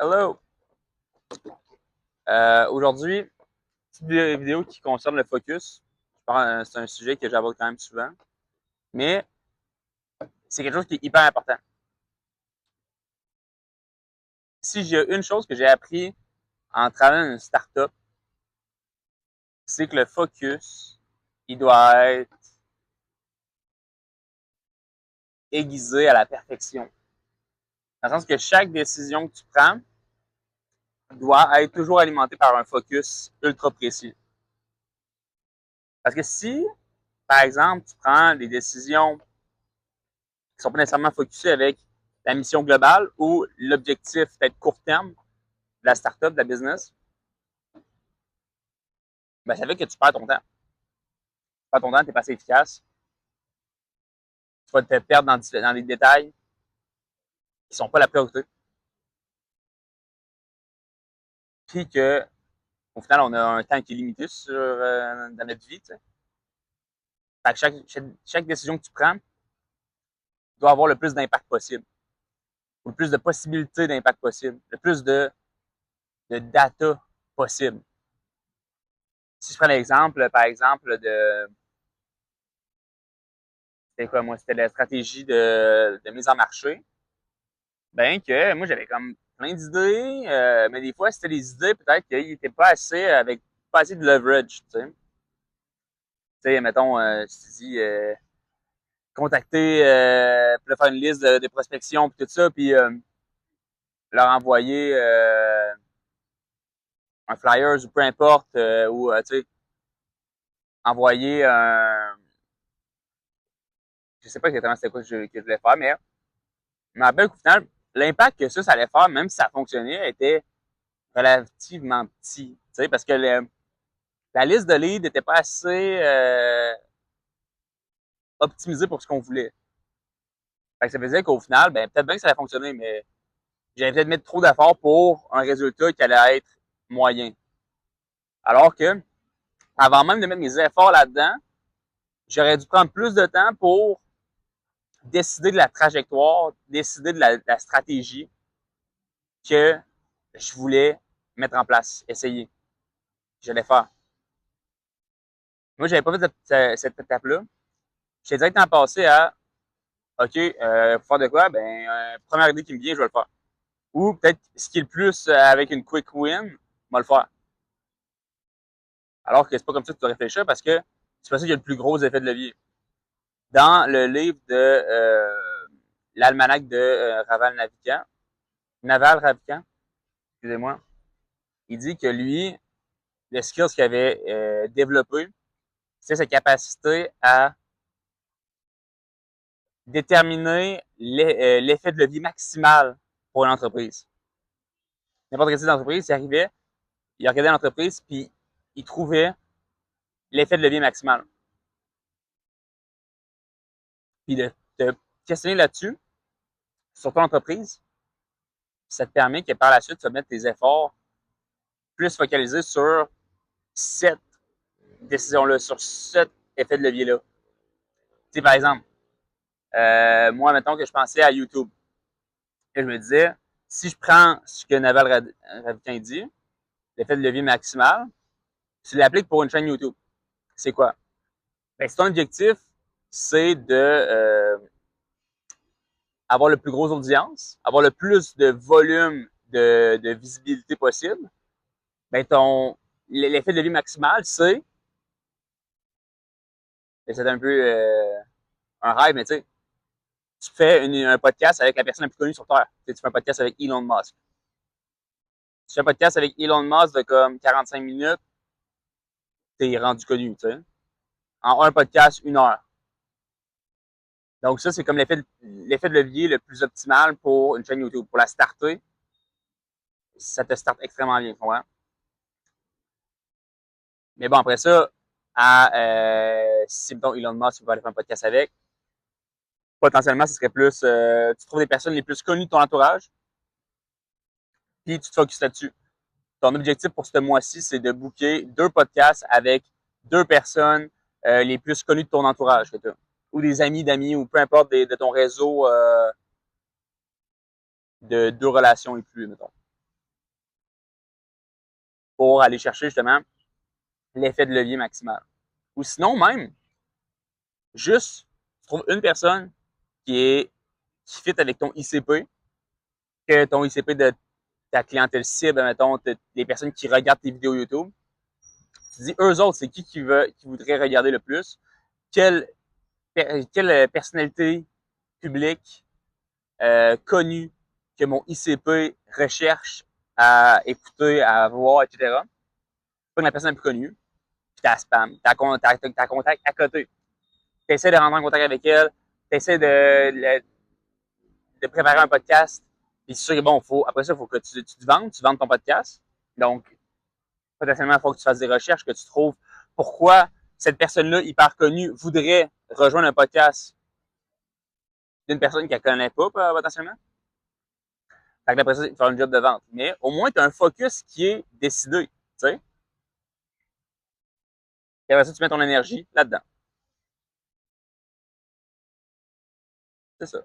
Hello! Aujourd'hui, petite vidéo qui concerne le focus. C'est un sujet que j'aborde quand même souvent, mais c'est quelque chose qui est hyper important. Si j'ai une chose que j'ai appris en travaillant dans une startup, c'est que le focus, il doit être aiguisé à la perfection. Dans le sens que chaque décision que tu prends doit être toujours alimentée par un focus ultra précis. Parce que si, par exemple, tu prends des décisions qui sont pas nécessairement focusés avec la mission globale ou l'objectif peut-être court terme de la startup, de la business, ben, ça fait que tu perds ton temps. Tu perds ton temps, tu n'es pas assez efficace. Tu vas te perdre dans des détails qui ne sont pas la priorité. Puis que, au final, on a un temps qui est limité dans notre vie. T'sais. Fait que chaque décision que tu prends doit avoir le plus d'impact possible. Ou le plus de possibilités d'impact possible. Le plus de data possible. Si je prends l'exemple, par exemple, c'était quoi, moi, c'était la stratégie de mise en marché. Ben que moi, j'avais comme plein d'idées, mais des fois, c'était des idées peut-être qu'ils n'étaient pas assez avec pas assez de leverage, tu sais. Tu sais, mettons, je te dis contacter, puis faire une liste de prospection puis tout ça, puis leur envoyer un flyers ou peu importe, ou tu sais, envoyer un. Je sais pas exactement c'était quoi que je voulais faire, mais je me rappelle qu'au final, l'impact que ça allait faire, même si ça fonctionnait, était relativement petit. Tu sais, parce que la liste de leads n'était pas assez optimisée pour ce qu'on voulait. Fait que ça faisait qu'au final, ben, peut-être bien que ça allait fonctionner, mais j'allais peut-être mettre trop d'efforts pour un résultat qui allait être moyen. Alors que, avant même de mettre mes efforts là-dedans, j'aurais dû prendre plus de temps pour décider de la trajectoire, décider de la stratégie que je voulais mettre en place, essayer. J'allais faire. Moi, j'avais pas fait cette étape-là. J'étais directement passé à OK, pour faire de quoi? Ben, première idée qui me vient, je vais le faire. Ou peut-être ce qui est le plus avec une quick win, je vais le faire. Alors que c'est pas comme ça que tu dois réfléchir parce que c'est pas ça qu'il y a le plus gros effet de levier. Dans le livre de l'almanach de Naval Ravikant, excusez-moi, il dit que lui, le skill qu'il avait développé, c'est sa capacité à déterminer l'effet de levier maximal pour une entreprise. N'importe quelle entreprise, il arrivait, il regardait l'entreprise, puis il trouvait l'effet de levier maximal. Puis de te questionner là-dessus, sur ton entreprise, ça te permet que par la suite, tu vas mettre tes efforts plus focalisés sur cette décision-là, sur cet effet de levier-là. Tu sais, par exemple, moi, mettons que je pensais à YouTube. Et je me disais, si je prends ce que Naval Ravikant dit, l'effet de levier maximal, tu l'appliques pour une chaîne YouTube. C'est quoi? Ben, si ton objectif, c'est de avoir le plus gros audience, avoir le plus de volume de visibilité possible, ben l'effet de levier maximal, c'est un peu un rêve, mais tu sais, tu fais un podcast avec la personne la plus connue sur Terre. Tu fais un podcast avec Elon Musk. Tu fais un podcast avec Elon Musk de comme 45 minutes, t'es rendu connu, tu sais. En un podcast, 1 heure. Donc ça, c'est comme l'effet de levier le plus optimal pour une chaîne YouTube. Pour la starter, ça te starte extrêmement bien, tu comprends? Mais bon, après ça, si mettons Elon Musk, tu peux aller faire un podcast avec, potentiellement, ce serait plus, tu trouves des personnes les plus connues de ton entourage, puis tu te focuses là-dessus. Ton objectif pour ce mois-ci, c'est de booker 2 podcasts avec 2 personnes les plus connues de ton entourage que tu as. Ou des amis d'amis, ou peu importe de ton réseau de 2 relations et plus, mettons. pour aller chercher justement l'effet de levier maximal. Ou sinon même, juste, tu trouves une personne qui fit avec ton ICP, que ton ICP de ta clientèle cible, mettons, les personnes qui regardent tes vidéos YouTube. Tu dis, eux autres, c'est qui voudrait regarder le plus? Quelle personnalité publique connue que mon ICP recherche à écouter, à voir, etc. Pas la personne la plus connue, puis t'as spam, t'as contact à côté. T'essaies de rentrer en contact avec elle, t'essaies de préparer un podcast, puis c'est sûr que bon, après ça, il faut que tu te vendes ton podcast. Donc, potentiellement, il faut que tu fasses des recherches, que tu trouves pourquoi cette personne-là, hyper connue, voudrait rejoindre un podcast d'une personne qu'elle ne connaît pas, potentiellement. Fait que après ça, il faut faire un job de vente. Mais au moins, tu as un focus qui est décidé. Tu sais? Et après ça, tu mets ton énergie là-dedans. C'est ça.